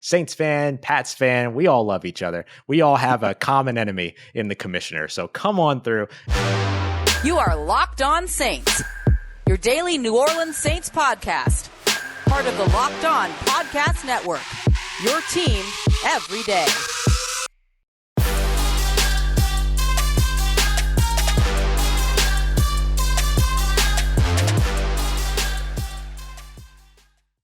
Saints fan, Pats fan, we all love each other. We all have a common enemy in the commissioner. So come on through. You are Locked On Saints, your daily New Orleans Saints podcast. Part of the Locked On Podcast Network, your team every day.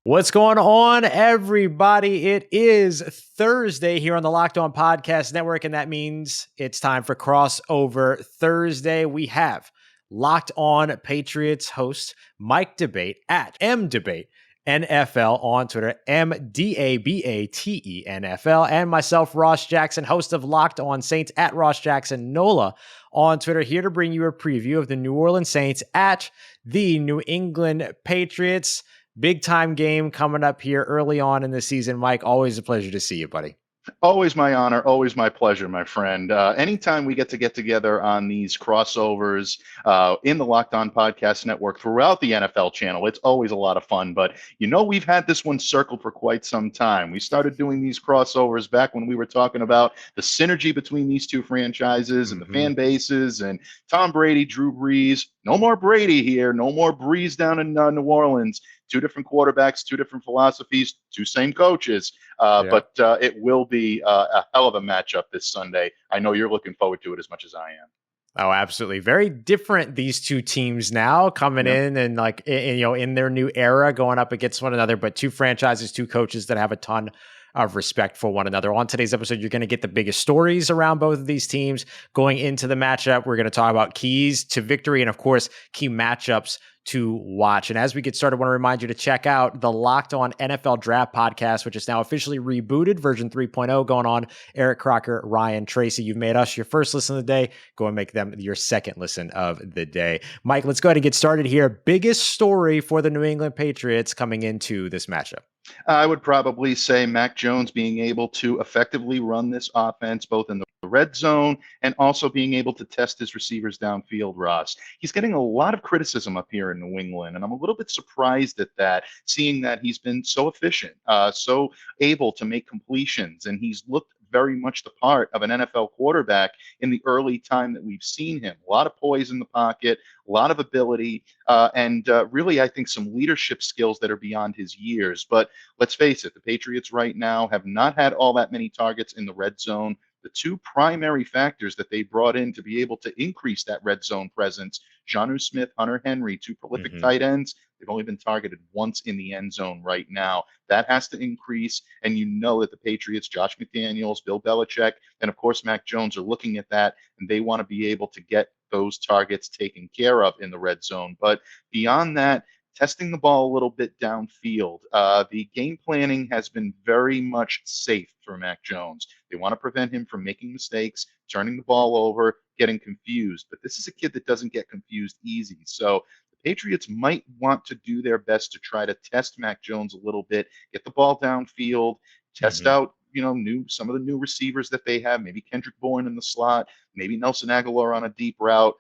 What's going on, everybody? It is Thursday here on the Locked On Podcast Network, and that means it's time for Crossover Thursday. We have Locked On Patriots host Mike Debate at MDebate NFL on Twitter, MDABATE NFL, and myself, Ross Jackson, host of Locked On Saints at Ross Jackson NOLA on Twitter, here to bring you a preview of the New Orleans Saints at the New England Patriots. Big time game coming up here early on in the season. Mike, always a pleasure to see you, buddy. Always my honor, always my pleasure, my friend. Anytime we get together on these crossovers in the Locked On Podcast Network throughout the NFL channel, it's always a lot of fun. But we've had this one circled for quite some time. We started doing these crossovers back when we were talking about the synergy between these two franchises and the fan bases, and Tom Brady, Drew Brees. No more Brady here, no more Brees down in New Orleans. Two different quarterbacks, two different philosophies, two same coaches. But it will be a hell of a matchup this Sunday. I know you're looking forward to it as much as I am. Oh, absolutely. Very different, these two teams now coming in and in their new era, going up against one another, but two franchises, two coaches that have a ton of respect for one another. On today's episode, you're going to get the biggest stories around both of these teams going into the matchup. We're going to talk about keys to victory and, of course, key matchups to watch. And as we get started, I want to remind you to check out the Locked On NFL Draft Podcast, which is now officially rebooted, version 3.0 going on. Eric Crocker, Ryan Tracy, you've made us your first listen of the day. Go and make them your second listen of the day. Mike, let's go ahead and get started here. Biggest story for the New England Patriots coming into this matchup. I would probably say Mac Jones being able to effectively run this offense, both in the red zone and also being able to test his receivers downfield, Ross. He's getting a lot of criticism up here in New England, and I'm a little bit surprised at that, seeing that he's been so efficient, so able to make completions, and he's looked very much the part of an NFL quarterback in the early time that we've seen him. A lot of poise in the pocket, a lot of ability, and really, I think, some leadership skills that are beyond his years. But let's face it, the Patriots right now have not had all that many targets in the red zone. The two primary factors that they brought in to be able to increase that red zone presence, Jonnu Smith, Hunter Henry, two prolific tight ends, they've only been targeted once in the end zone right now. That has to increase, and that the Patriots, Josh McDaniels, Bill Belichick, and of course Mac Jones are looking at that, and they want to be able to get those targets taken care of in the red zone. But beyond that, testing the ball a little bit downfield. The game planning has been very much safe for Mac Jones. They want to prevent him from making mistakes, turning the ball over, getting confused. But this is a kid that doesn't get confused easy. So the Patriots might want to do their best to try to test Mac Jones a little bit, get the ball downfield, test out some of the new receivers that they have, maybe Kendrick Bourne in the slot, maybe Nelson Aguilar on a deep route.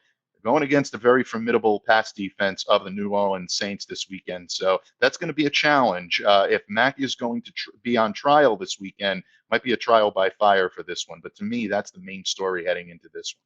Going against a very formidable pass defense of the New Orleans Saints this weekend. So that's going to be a challenge. If Mac is going to be on trial this weekend, might be a trial by fire for this one. But to me, that's the main story heading into this one.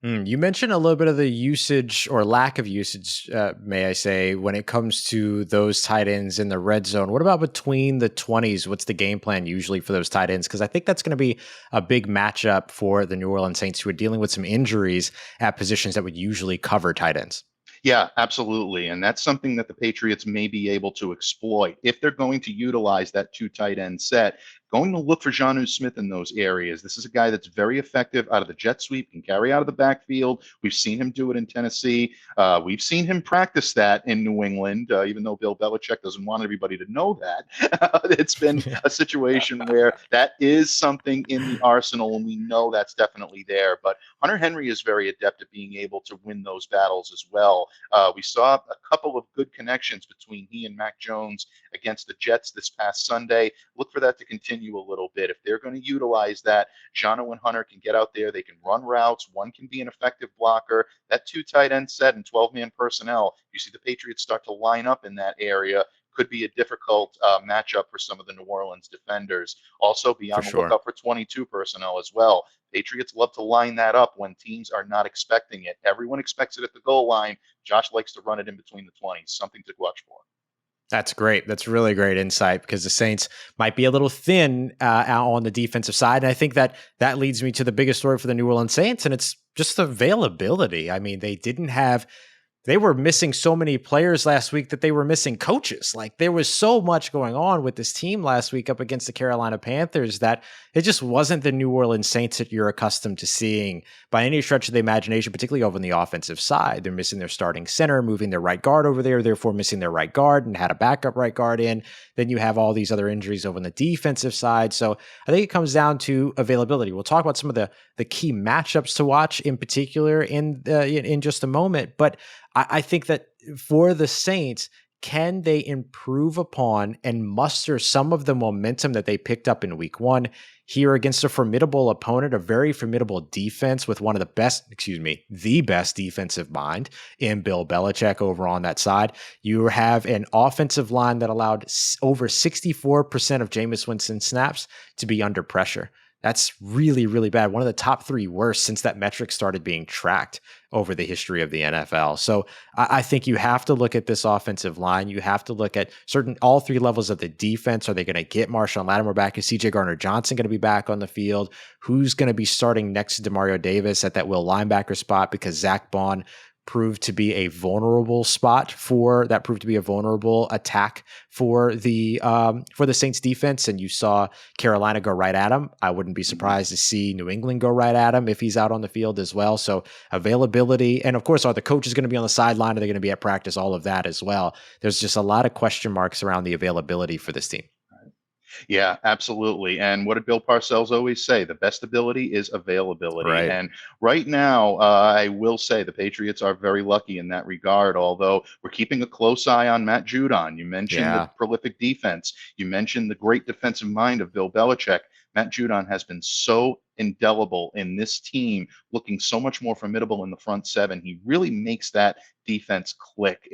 You mentioned a little bit of the usage or lack of usage, may I say, when it comes to those tight ends in the red zone. What about between the 20s? What's the game plan usually for those tight ends? Because I think that's going to be a big matchup for the New Orleans Saints, who are dealing with some injuries at positions that would usually cover tight ends. Yeah, absolutely. And that's something that the Patriots may be able to exploit if they're going to utilize that two tight end set. Going to look for Jonnu Smith in those areas. This is a guy that's very effective out of the jet sweep, can carry out of the backfield. We've seen him do it in Tennessee. We've seen him practice that in New England, even though Bill Belichick doesn't want everybody to know that. It's been a situation where that is something in the arsenal, and we know that's definitely there. But Hunter Henry is very adept at being able to win those battles as well. We saw a couple of good connections between he and Mac Jones against the Jets this past Sunday. Look for that to continue a little bit. If they're going to utilize that, Jonnu and Hunter can get out there. They can run routes. One can be an effective blocker. That two tight end set and 12-man personnel, you see the Patriots start to line up in that area, could be a difficult matchup for some of the New Orleans defenders. Also, be on For the sure. lookout for 22 personnel as well. Patriots love to line that up when teams are not expecting it. Everyone expects it at the goal line. Josh likes to run it in between the 20s. Something to watch for. That's great. That's really great insight because the Saints might be a little thin out on the defensive side. And I think that leads me to the biggest story for the New Orleans Saints, and it's just availability. I mean, they were missing so many players last week that they were missing coaches. Like, there was so much going on with this team last week up against the Carolina Panthers that it just wasn't the New Orleans Saints that you're accustomed to seeing by any stretch of the imagination, particularly over on the offensive side. They're missing their starting center, moving their right guard over there, therefore missing their right guard and had a backup right guard in. Then you have all these other injuries over on the defensive side. So I think it comes down to availability. We'll talk about some of the key matchups to watch in particular in just a moment. But I think that for the Saints, can they improve upon and muster some of the momentum that they picked up in week one here against a formidable opponent, a very formidable defense with the best defensive mind in Bill Belichick over on that side? You have an offensive line that allowed over 64% of Jameis Winston snaps to be under pressure. That's really, really bad. One of the top 3 worst since that metric started being tracked over the history of the NFL. So I think you have to look at this offensive line. You have to look at all 3 levels of the defense. Are they going to get Marshon Lattimore back? Is CJ Gardner-Johnson going to be back on the field? Who's going to be starting next to Demario Davis at that will linebacker spot? Because Zach Bond proved to be a vulnerable attack for the Saints defense, and you saw Carolina go right at him. I wouldn't be surprised to see New England go right at him if he's out on the field as well. So availability, and of course, are the coaches going to be on the sideline? Are they going to be at practice? All of that as well. There's just a lot of question marks around the availability for this team. Yeah, absolutely. And what did Bill Parcells always say? The best ability is availability. Right. And right now, I will say the Patriots are very lucky in that regard, although we're keeping a close eye on Matt Judon. You mentioned the prolific defense. You mentioned the great defensive mind of Bill Belichick. Matt Judon has been so indelible in this team, looking so much more formidable in the front seven. He really makes that defense click.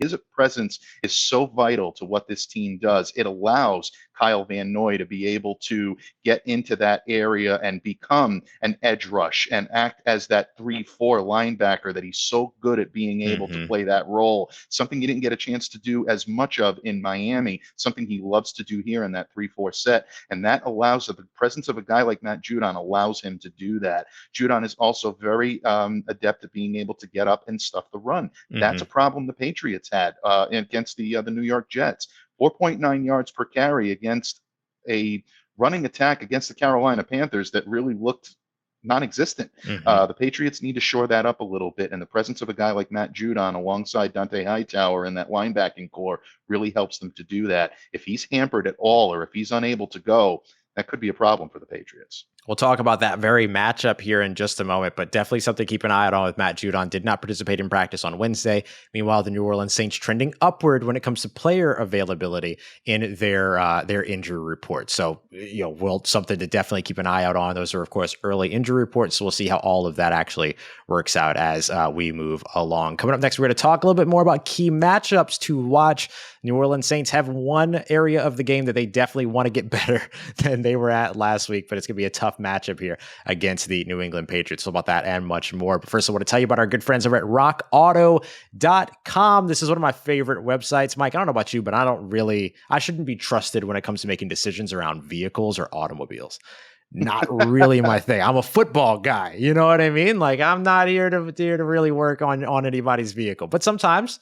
His presence is so vital to what this team does. It allows Kyle Van Noy to be able to get into that area and become an edge rush and act as that 3-4 linebacker that he's so good at being able to play that role. Something he didn't get a chance to do as much of in Miami, something he loves to do here in that 3-4 set. And that allows the presence of a guy like Matt Judon allows him to do that. Judon is also very adept at being able to get up and stuff the run. That's a problem the Patriots had against the New York Jets. 4.9 yards per carry against a running attack against the Carolina Panthers that really looked non-existent. The Patriots need to shore that up a little bit, and the presence of a guy like Matt Judon alongside Dante Hightower in that linebacking core really helps them to do that. If he's hampered at all or if he's unable to go, that could be a problem for the Patriots. We'll talk about that very matchup here in just a moment, but definitely something to keep an eye out on with Matt Judon. Did not participate in practice on Wednesday. Meanwhile, the New Orleans Saints trending upward when it comes to player availability in their injury report. So, something to definitely keep an eye out on. Those are, of course, early injury reports. So we'll see how all of that actually works out as we move along. Coming up next, we're going to talk a little bit more about key matchups to watch. New Orleans Saints have one area of the game that they definitely want to get better than they were at last week, but it's going to be a tough matchup here against the New England Patriots. So about that and much more. But first, I want to tell you about our good friends over at rockauto.com. This is one of my favorite websites. Mike, I don't know about you, but I shouldn't be trusted when it comes to making decisions around vehicles or automobiles. Not really my thing. I'm a football guy. You know what I mean? Like, I'm not here to really work on anybody's vehicle. But sometimes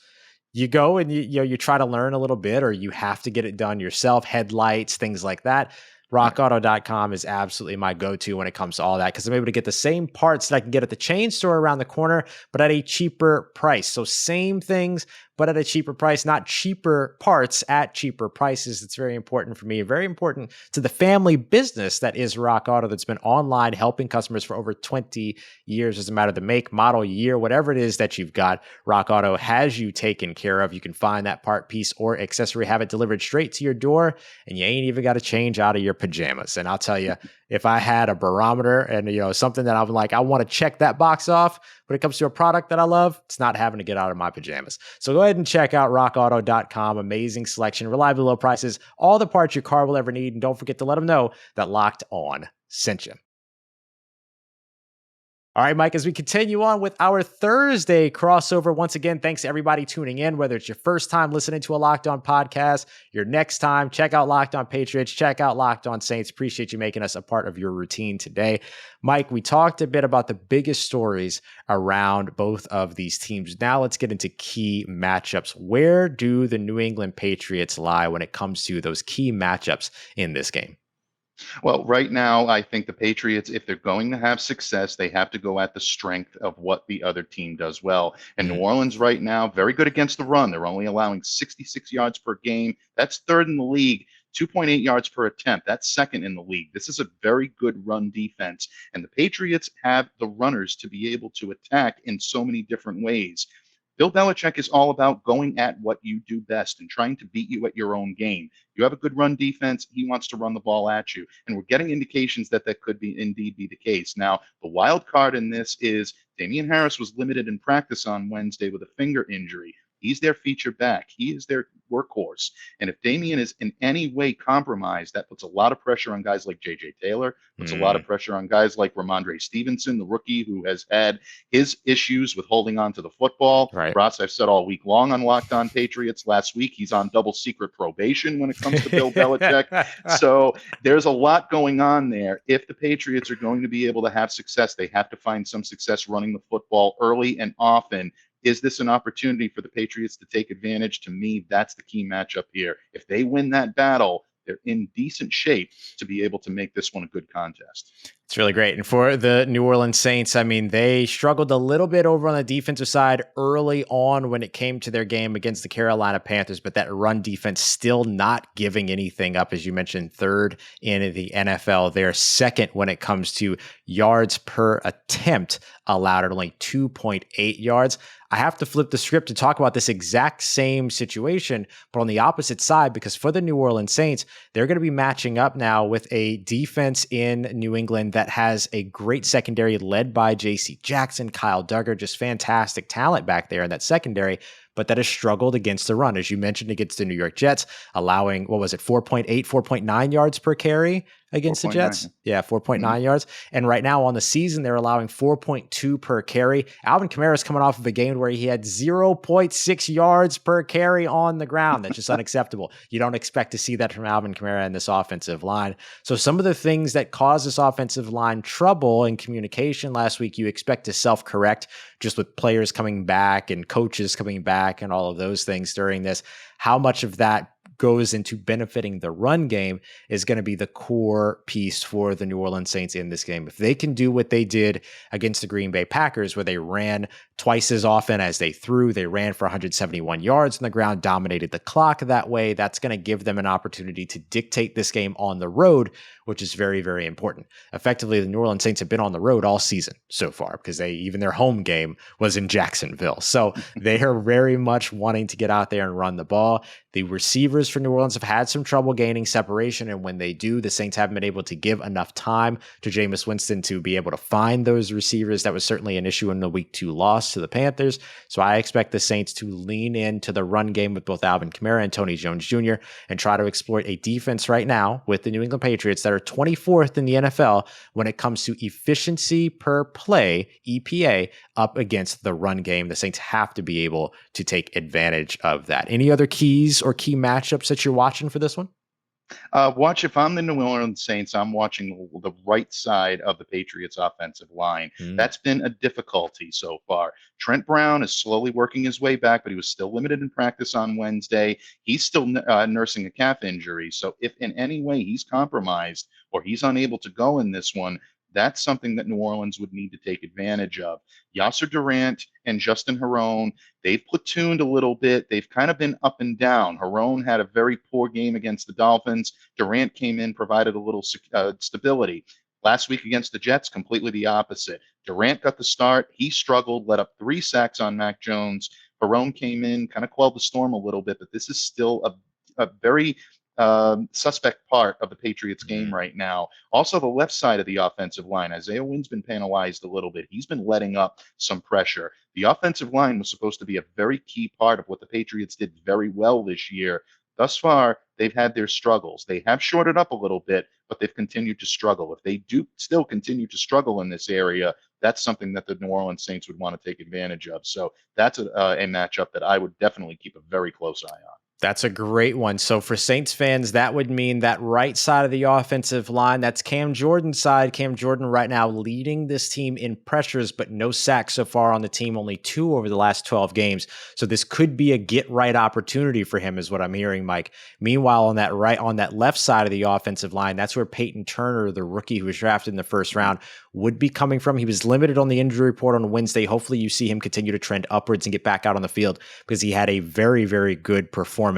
you go and you try to learn a little bit, or you have to get it done yourself, headlights, things like that. RockAuto.com is absolutely my go-to when it comes to all that, because I'm able to get the same parts that I can get at the chain store around the corner, but at a cheaper price. So same things, but at a cheaper price, not cheaper parts at cheaper prices. It's very important for me, very important to the family business that is Rock Auto, that's been online helping customers for over 20 years. Doesn't matter the make, model, year, whatever it is that you've got, Rock Auto has you taken care of. You can find that part, piece, or accessory, have it delivered straight to your door, and you ain't even got to change out of your pajamas. And I'll tell you, if I had a barometer and, something that I'm like, I want to check that box off when it comes to a product that I love, it's not having to get out of my pajamas. So go ahead and check out rockauto.com. Amazing selection, reliably low prices, all the parts your car will ever need. And don't forget to let them know that Locked On sent you. All right, Mike, as we continue on with our Thursday crossover, once again, thanks to everybody tuning in, whether it's your first time listening to a Locked On podcast, your next time, check out Locked On Patriots, check out Locked On Saints. Appreciate you making us a part of your routine today. Mike, we talked a bit about the biggest stories around both of these teams. Now let's get into key matchups. Where do the New England Patriots lie when it comes to those key matchups in this game? Well, right now, I think the Patriots, if they're going to have success, they have to go at the strength of what the other team does well. And New Orleans right now, very good against the run. They're only allowing 66 yards per game. That's third in the league. 2.8 yards per attempt. That's second in the league. This is a very good run defense. And the Patriots have the runners to be able to attack in so many different ways. Bill Belichick is all about going at what you do best and trying to beat you at your own game. You have a good run defense. He wants to run the ball at you. And we're getting indications that could indeed be the case. Now, the wild card in this is Damian Harris was limited in practice on Wednesday with a finger injury. He's their feature back. He is their workhorse. And if Damian is in any way compromised, that puts a lot of pressure on guys like J.J. Taylor, puts a lot of pressure on guys like Ramondre Stevenson, the rookie who has had his issues with holding on to the football. Right. Ross, I've said all week long on Locked On Patriots. Last week, he's on double secret probation when it comes to Bill Belichick. So there's a lot going on there. If the Patriots are going to be able to have success, they have to find some success running the football early and often. Is this an opportunity for the Patriots to take advantage? To me, that's the key matchup here. If they win that battle, they're in decent shape to be able to make this one a good contest. It's really great. And for the New Orleans Saints, I mean, they struggled a little bit over on the defensive side early on when it came to their game against the Carolina Panthers, but that run defense still not giving anything up. As you mentioned, third in the NFL. They're second when it comes to yards per attempt, allowed at only 2.8 yards. I have to flip the script to talk about this exact same situation, but on the opposite side, because for the New Orleans Saints, they're going to be matching up now with a defense in New England that has a great secondary led by J.C. Jackson, Kyle Duggar, just fantastic talent back there in that secondary, but that has struggled against the run, as you mentioned, against the New York Jets, allowing, 4.9 yards per carry against the Jets? 9. Yeah, 4.9 yards. And right now on the season, they're allowing 4.2 per carry. Alvin Kamara is coming off of a game where he had 0.6 yards per carry on the ground. That's just unacceptable. You don't expect to see that from Alvin Kamara in this offensive line. So some of the things that caused this offensive line trouble in communication last week, you expect to self-correct just with players coming back and coaches coming back and all of those things during this. How much of that goes into benefiting the run game is going to be the core piece for the New Orleans Saints in this game. If they can do what they did against the Green Bay Packers, where they ran twice as often as they threw, they ran for 171 yards on the ground, dominated the clock that way, that's going to give them an opportunity to dictate this game on the road, which is very, very important. Effectively, the New Orleans Saints have been on the road all season so far because even their home game was in Jacksonville. So they are very much wanting to get out there and run the ball. The receivers for New Orleans have had some trouble gaining separation, and when they do, the Saints haven't been able to give enough time to Jameis Winston to be able to find those receivers. That was certainly an issue in the Week 2 loss to the Panthers. So I expect the Saints to lean into the run game with both Alvin Kamara and Tony Jones Jr. and try to exploit a defense right now with the New England Patriots that are 24th in the NFL when it comes to efficiency per play, EPA, up against the run game. The Saints have to be able to take advantage of that. Any other keys or key matchups that you're watching for this one? If I'm the New Orleans Saints, I'm watching the right side of the Patriots offensive line. That's been a difficulty so far. Trent Brown is slowly working his way back, but he was still limited in practice on Wednesday. He's still nursing a calf injury. So if in any way he's compromised or he's unable to go in this one, that's something that New Orleans would need to take advantage of. Yasser Durant and Justin Herron, they've platooned a little bit. They've kind of been up and down. Herron had a very poor game against the Dolphins. Durant came in, provided a little stability. Last week against the Jets, completely the opposite. Durant got the start. He struggled, let up 3 sacks on Mac Jones. Herron came in, kind of quelled the storm a little bit, but this is still a very suspect part of the Patriots game right now. Also, the left side of the offensive line. Isaiah Wynn's been penalized a little bit. He's been letting up some pressure. The offensive line was supposed to be a very key part of what the Patriots did very well this year. Thus far, they've had their struggles. They have shorted up a little bit, but they've continued to struggle. If they do still continue to struggle in this area, that's something that the New Orleans Saints would want to take advantage of. So that's a matchup that I would definitely keep a very close eye on. That's a great one. So for Saints fans, that would mean that right side of the offensive line, that's Cam Jordan's side. Cam Jordan right now leading this team in pressures, but no sacks so far on the team, only 2 over the last 12 games. So this could be a get right opportunity for him is what I'm hearing, Mike. Meanwhile, on that left side of the offensive line, that's where Peyton Turner, the rookie who was drafted in the first round, would be coming from. He was limited on the injury report on Wednesday. Hopefully you see him continue to trend upwards and get back out on the field because he had a very, very good performance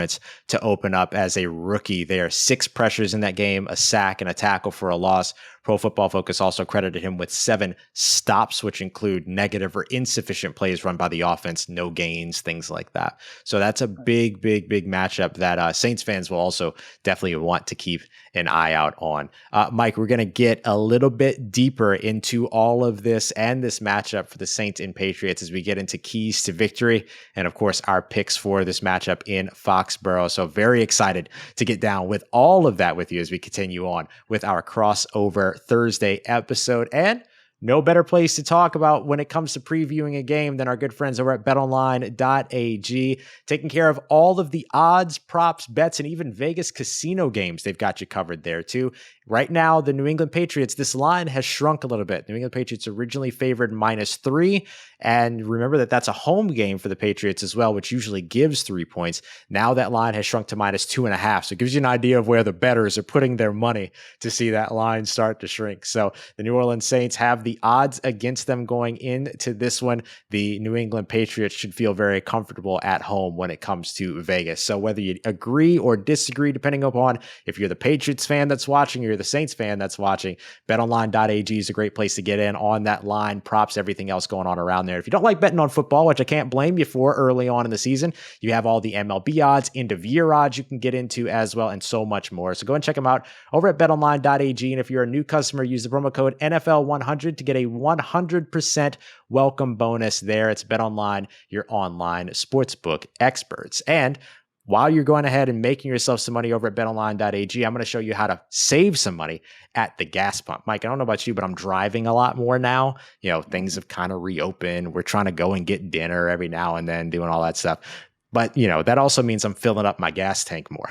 to open up as a rookie. There are 6 pressures in that game, a sack and a tackle for a loss. Pro Football Focus also credited him with 7 stops, which include negative or insufficient plays run by the offense, no gains, things like that. So that's a big, big, big matchup that Saints fans will also definitely want to keep an eye out on. Mike, we're going to get a little bit deeper into all of this and this matchup for the Saints and Patriots as we get into keys to victory and, of course, our picks for this matchup in Foxborough. So very excited to get down with all of that with you as we continue on with our crossover Thursday episode. And no better place to talk about when it comes to previewing a game than our good friends over at betonline.ag, taking care of all of the odds, props, bets, and even Vegas casino games. They've got you covered there too. Right now, the New England Patriots, this line has shrunk a little bit. New England Patriots originally favored -3. And remember that that's a home game for the Patriots as well, which usually gives 3 points. Now that line has shrunk to -2.5. So it gives you an idea of where the bettors are putting their money to see that line start to shrink. So the New Orleans Saints have the odds against them going into this one. The New England Patriots should feel very comfortable at home when it comes to Vegas. So whether you agree or disagree, depending upon if you're the Patriots fan that's watching or you're the Saints fan that's watching, betonline.ag is a great place to get in on that line, props, everything else going on around there. If you don't like betting on football, which I can't blame you for early on in the season, you have all the MLB odds, end of year odds you can get into as well, and so much more. So go and check them out over at betonline.ag. And if you're a new customer, use the promo code NFL100 to get a 100% welcome bonus there. It's BetOnline, your online sportsbook experts. And while you're going ahead and making yourself some money over at betonline.ag, I'm going to show you how to save some money at the gas pump. Mike, I don't know about you, but I'm driving a lot more now. Things have kind of reopened. We're trying to go and get dinner every now and then, doing all that stuff. But, that also means I'm filling up my gas tank more.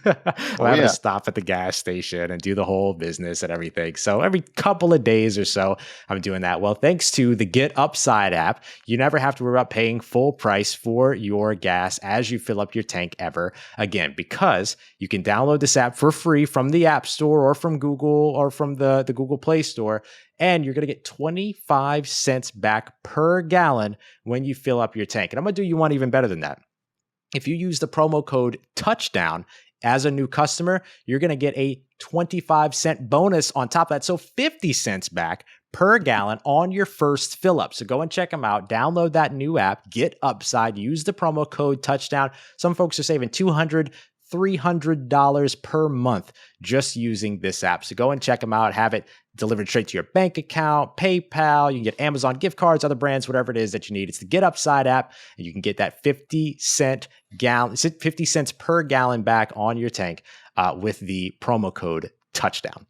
I'm having to stop at the gas station and do the whole business and everything. So every couple of days or so, I'm doing that. Well, thanks to the Get Upside app, you never have to worry about paying full price for your gas as you fill up your tank ever again, because you can download this app for free from the App Store or from Google or from the Google Play Store. And you're going to get 25 cents back per gallon when you fill up your tank. And I'm going to do you one even better than that. If you use the promo code TOUCHDOWN as a new customer, you're going to get a 25-cent bonus on top of that. So 50 cents back per gallon on your first fill up. So go and check them out. Download that new app, Get Upside, use the promo code TOUCHDOWN. Some folks are saving $200, $300 per month just using this app. So go and check them out. Have it delivered straight to your bank account, PayPal. You can get Amazon gift cards, other brands, whatever it is that you need. It's the Get Upside app, and you can get that 50 cents per gallon back on your tank with the promo code TOUCHDOWN.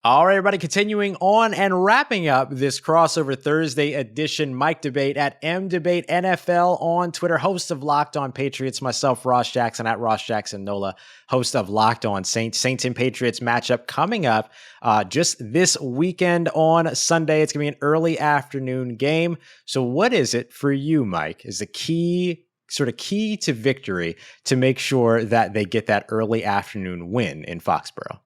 All right, everybody, continuing on and wrapping up this crossover Thursday edition, Mike Debate at MDebate NFL on Twitter, host of Locked On Patriots, myself, Ross Jackson, at Ross Jackson Nola, host of Locked On Saints. Saints and Patriots matchup coming up just this weekend on Sunday. It's going to be an early afternoon game. So what is it for you, Mike, is the key to victory to make sure that they get that early afternoon win in Foxborough?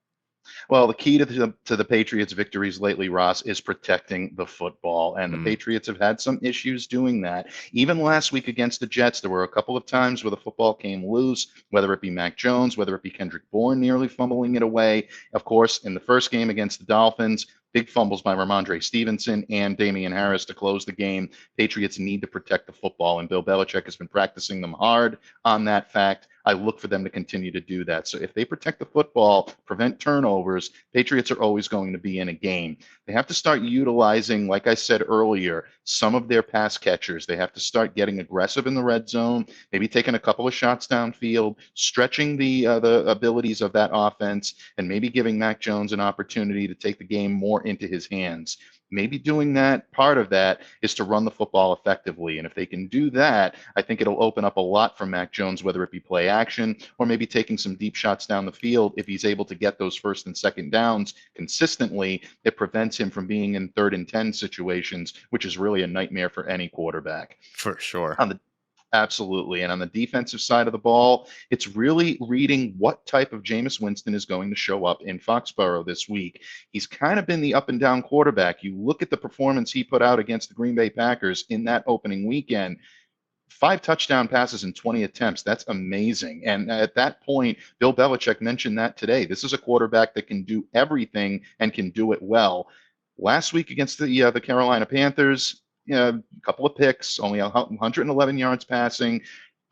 Well, the key to the Patriots' victories lately, Ross, is protecting the football. And the Patriots have had some issues doing that. Even last week against the Jets, there were a couple of times where the football came loose, whether it be Mac Jones, whether it be Kendrick Bourne nearly fumbling it away. Of course, in the first game against the Dolphins, big fumbles by Ramondre Stevenson and Damian Harris to close the game. Patriots need to protect the football, and Bill Belichick has been practicing them hard on that fact. I look for them to continue to do that. So if they protect the football, prevent turnovers, Patriots are always going to be in a game. They have to start utilizing, like I said earlier, some of their pass catchers. They have to start getting aggressive in the red zone, maybe taking a couple of shots downfield, stretching the abilities of that offense, and maybe giving Mac Jones an opportunity to take the game more into his hands. Maybe doing that, part of that is to run the football effectively. And if they can do that, I think it'll open up a lot for Mac Jones, whether it be play action or maybe taking some deep shots down the field. If he's able to get those first and second downs consistently, it prevents him from being in 3rd and 10 situations, which is really a nightmare for any quarterback. For sure. Absolutely. And on the defensive side of the ball, it's really reading what type of Jameis Winston is going to show up in Foxborough this week. He's kind of been the up and down quarterback. You look at the performance he put out against the Green Bay Packers in that opening weekend. 5 touchdown passes in 20 attempts. That's amazing. And at that point, Bill Belichick mentioned that today. This is a quarterback that can do everything and can do it well. Last week against the Carolina Panthers, a couple of picks, only 111 yards passing.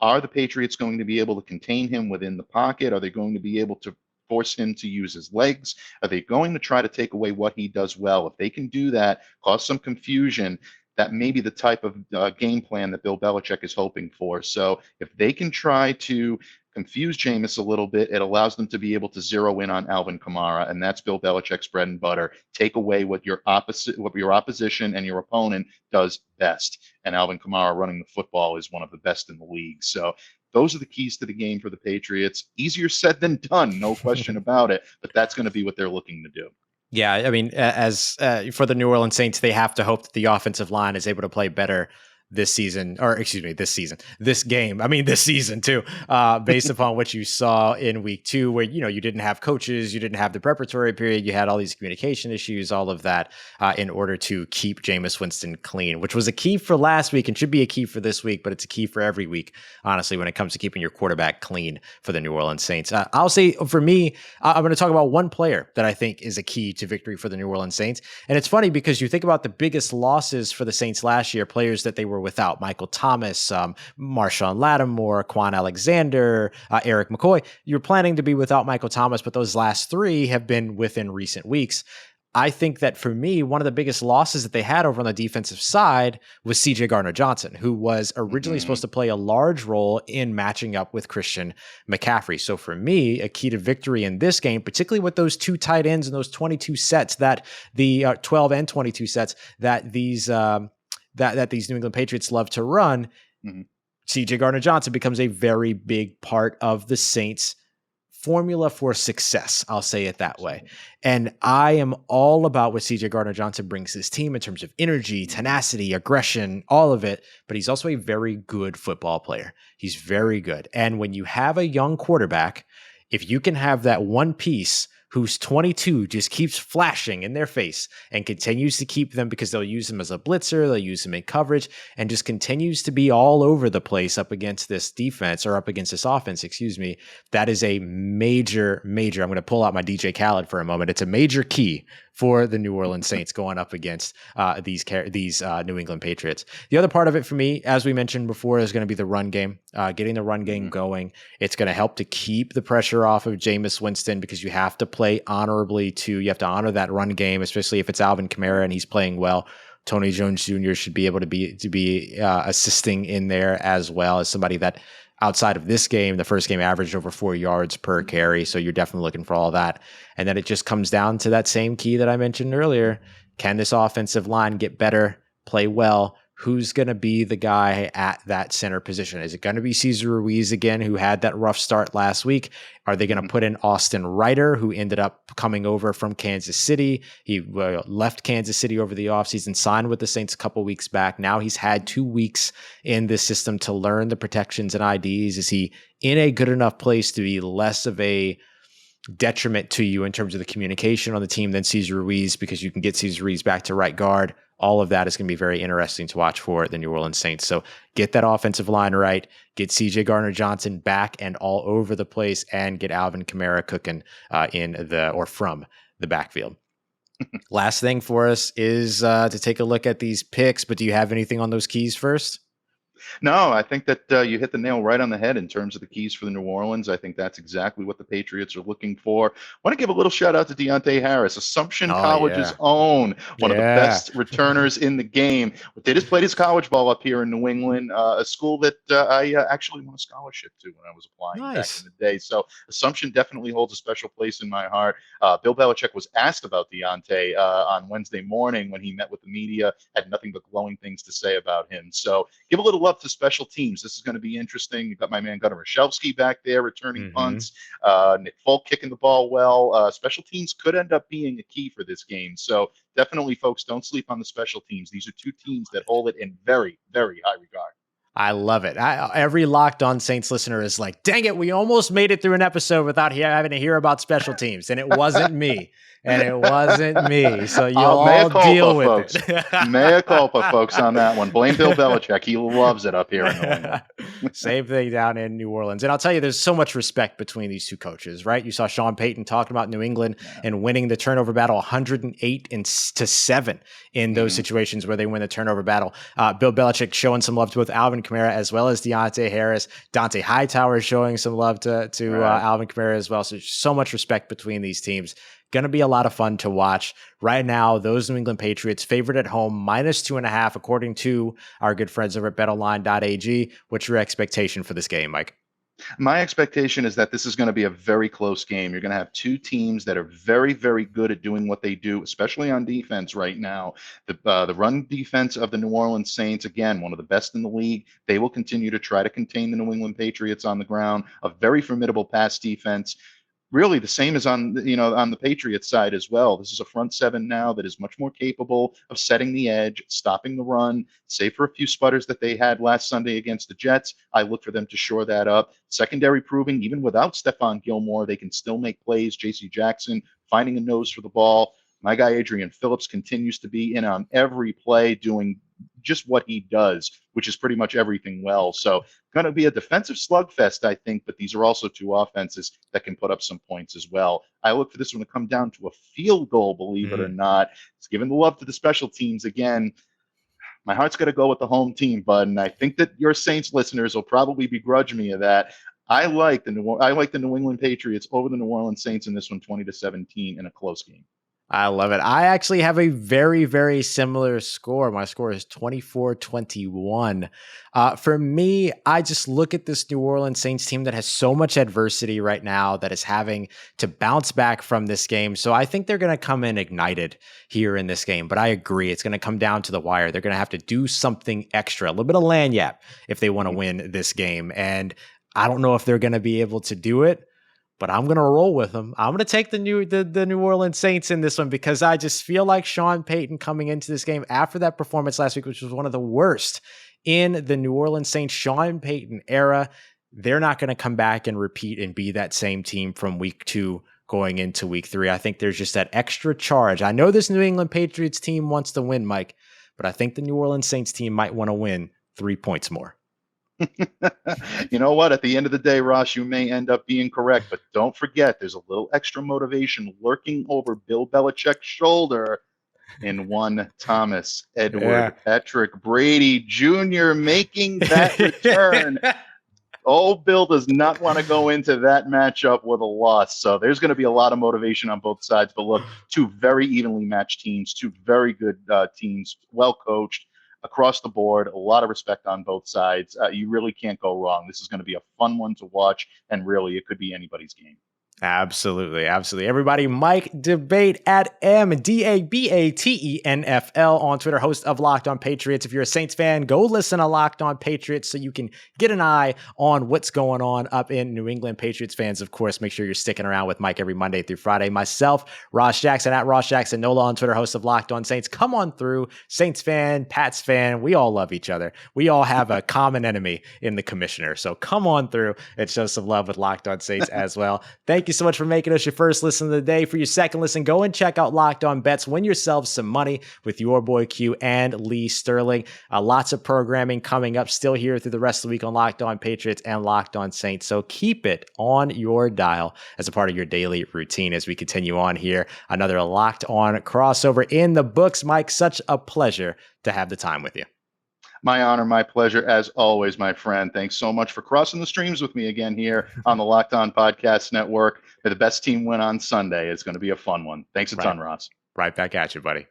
Are the Patriots going to be able to contain him within the pocket? Are they going to be able to force him to use his legs? Are they going to try to take away what he does well? If they can do that, cause some confusion, that may be the type of game plan that Bill Belichick is hoping for. So if they can try to confuse Jameis a little bit, it allows them to be able to zero in on Alvin Kamara, and that's Bill Belichick's bread and butter. Take away what your opposition and your opponent does best, and Alvin Kamara running the football is one of the best in the league. So those are the keys to the game for the Patriots. Easier said than done, no question about it, but that's going to be what they're looking to do. Yeah, I mean, as for the New Orleans Saints, they have to hope that the offensive line is able to play better this season, or excuse me, this game. I mean, this season too, based upon what you saw in week 2, where, you didn't have coaches, you didn't have the preparatory period, you had all these communication issues, all of that, in order to keep Jameis Winston clean, which was a key for last week and should be a key for this week, but it's a key for every week, honestly, when it comes to keeping your quarterback clean for the New Orleans Saints. I'll say for me, I'm going to talk about one player that I think is a key to victory for the New Orleans Saints. And it's funny because you think about the biggest losses for the Saints last year, players that they were without: Michael Thomas, Marshon Lattimore, Quan Alexander, Erik McCoy. You're planning to be without Michael Thomas, but those last 3 have been within recent weeks. I think that for me, one of the biggest losses that they had over on the defensive side was Gardner-Johnson, who was originally supposed to play a large role in matching up with Christian McCaffrey. So for me, a key to victory in this game, particularly with those 2 tight ends and those 22 sets, that the 12 and 22 sets that these that these New England Patriots love to run, Gardner-Johnson becomes a very big part of the Saints' formula for success. I'll say it that way. And I am all about what Gardner-Johnson brings his team in terms of energy, tenacity, aggression, all of it. But he's also a very good football player. He's very good. And when you have a young quarterback, if you can have that one piece who's 22 just keeps flashing in their face and continues to keep them, because they'll use him as a blitzer, they'll use him in coverage, and just continues to be all over the place up against this defense, or up against this offense, that is a major, I'm going to pull out my DJ Khaled for a moment. It's a major key for the New Orleans Saints going up against these New England Patriots. The other part of it for me, as we mentioned before, is going to be the run game, getting the run game going. It's going to help to keep the pressure off of Jameis Winston, because you have to play honorably too. You have to honor that run game, especially if it's Alvin Kamara and he's playing well. Tony Jones Jr. should be able to be assisting in there as well, as somebody that outside of this game, the first game averaged over 4 yards per carry. So you're definitely looking for all that. And then it just comes down to that same key that I mentioned earlier. Can this offensive line get better, play well? Who's going to be the guy at that center position? Is it going to be Cesar Ruiz again, who had that rough start last week? Are they going to put in Austin Reiter, who ended up coming over from Kansas City? He left Kansas City over the offseason, signed with the Saints a couple weeks back. Now he's had 2 weeks in this system to learn the protections and IDs. Is he in a good enough place to be less of a detriment to you in terms of the communication on the team than Cesar Ruiz, because you can get Cesar Ruiz back to right guard? All of that is going to be very interesting to watch for the New Orleans Saints. So get that offensive line right, get CJ Gardner-Johnson back and all over the place, and get Alvin Kamara cooking from the backfield. Last thing for us is to take a look at these picks, but do you have anything on those keys first? No, I think that you hit the nail right on the head in terms of the keys for the New Orleans. I think that's exactly what the Patriots are looking for. Want to give a little shout out to Deontay Harris, Assumption Oh College's yeah. own, one of the Yeah. best returners in the game. Did his played his college ball up here in New England, a school that I actually won a scholarship to when I was applying back in Nice. the day. So Assumption definitely holds a special place in my heart. Bill Belichick was asked about Deontay on Wednesday morning when he met with the media, had nothing but glowing things to say about him. So give a little love to special teams. This is going to be interesting. You've got my man Gunnar Rashevsky back there returning Hmm. punts. Nick Folk kicking the ball well. Special teams could end up being a key for this game. So definitely, folks, don't sleep on the special teams. These are two teams that hold it in very, very high regard. I love it. Every Locked On Saints listener is like, dang it, we almost made it through an episode without having to hear about special teams. And it wasn't me. And it wasn't me. So you'll Mea all culpa, deal with folks. it. Mea culpa, folks, on that one. Blame Bill Belichick. He loves it up here in New England. Same thing down in New Orleans. And I'll tell you, there's so much respect between these two coaches, right? You saw Sean Payton talking about New England and winning the turnover battle 108-7 in those situations where they win the turnover battle. Bill Belichick showing some love to both Alvin Kamara as well as Deontay Harris. Dante Hightower is showing some love to Alvin Kamara as well. So so much respect between these teams. Going to be a lot of fun to watch. Right now, those New England Patriots favored at home -2.5, according to our good friends over at betonline.ag. What's your expectation for this game, Mike? My expectation is that this is going to be a very close game. You're going to have two teams that are very, very good at doing what they do, especially on defense right now. The run defense of the New Orleans Saints, again, one of the best in the league. They will continue to try to contain the New England Patriots on the ground. A very formidable pass defense. Really the same as on the Patriots side as well. This is a front seven now that is much more capable of setting the edge, stopping the run, save for a few sputters that they had last Sunday against the Jets. I look for them to shore that up. Secondary proving even without Stephon Gilmore, they can still make plays. J.C. Jackson finding a nose for the ball. My guy Adrian Phillips continues to be in on every play, doing just what he does, which is pretty much everything well. So going to be a defensive slugfest, I think, but these are also two offenses that can put up some points as well. I look for this one to come down to a field goal, believe it or not. It's giving the love to the special teams again. My heart's got to go with the home team, bud, and I think that your Saints listeners will probably begrudge me of that. I like the New England Patriots over the New Orleans Saints in this one, 20-17 in a close game. I love it. I actually have a very, very similar score. My score is 24-21. For me, I just look at this New Orleans Saints team that has so much adversity right now that is having to bounce back from this game. So I think they're going to come in ignited here in this game. But I agree, it's going to come down to the wire. They're going to have to do something extra, a little bit of lanyap if they want to win this game. And I don't know if they're going to be able to do it, but I'm going to roll with them. I'm going to take the New Orleans Saints in this one because I just feel like Sean Payton coming into this game after that performance last week, which was one of the worst in the New Orleans Saints Sean Payton era, they're not going to come back and repeat and be that same team from week 2 going into week 3. I think there's just that extra charge. I know this New England Patriots team wants to win, Mike, but I think the New Orleans Saints team might want to win 3 points more. You know what? At the end of the day, Ross, you may end up being correct, but don't forget there's a little extra motivation lurking over Bill Belichick's shoulder in one Thomas Edward Patrick Brady Jr. making that return. Old Bill does not want to go into that matchup with a loss. So there's going to be a lot of motivation on both sides. But look, two very evenly matched teams, two very good teams, well coached across the board, a lot of respect on both sides. You really can't go wrong. This is going to be a fun one to watch, and really, it could be anybody's game. Absolutely. Absolutely. Everybody, Mike Debate at MDABATENFL on Twitter, host of Locked On Patriots. If you're a Saints fan, go listen to Locked On Patriots so you can get an eye on what's going on up in New England. Patriots fans, of course, make sure you're sticking around with Mike every Monday through Friday. Myself, Ross Jackson at Ross Jackson Nola on Twitter, host of Locked On Saints. Come on through. Saints fan, Pats fan, we all love each other. We all have a common enemy in the commissioner. So come on through and show some love with Locked On Saints as well. Thank you so much for making us your first listen of the day. For your second listen, go and check out Locked On Bets. Win yourselves some money with your boy Q and Lee Sterling. Lots of programming coming up still here through the rest of the week on Locked On Patriots and Locked On Saints. So keep it on your dial as a part of your daily routine as we continue on here. Another Locked On crossover in the books. Mike, such a pleasure to have the time with you. My honor, my pleasure, as always, my friend. Thanks so much for crossing the streams with me again here on the Locked On Podcast Network. May the best team win on Sunday. It's going to be a fun one. Thanks a ton, Ross. Right back at you, buddy.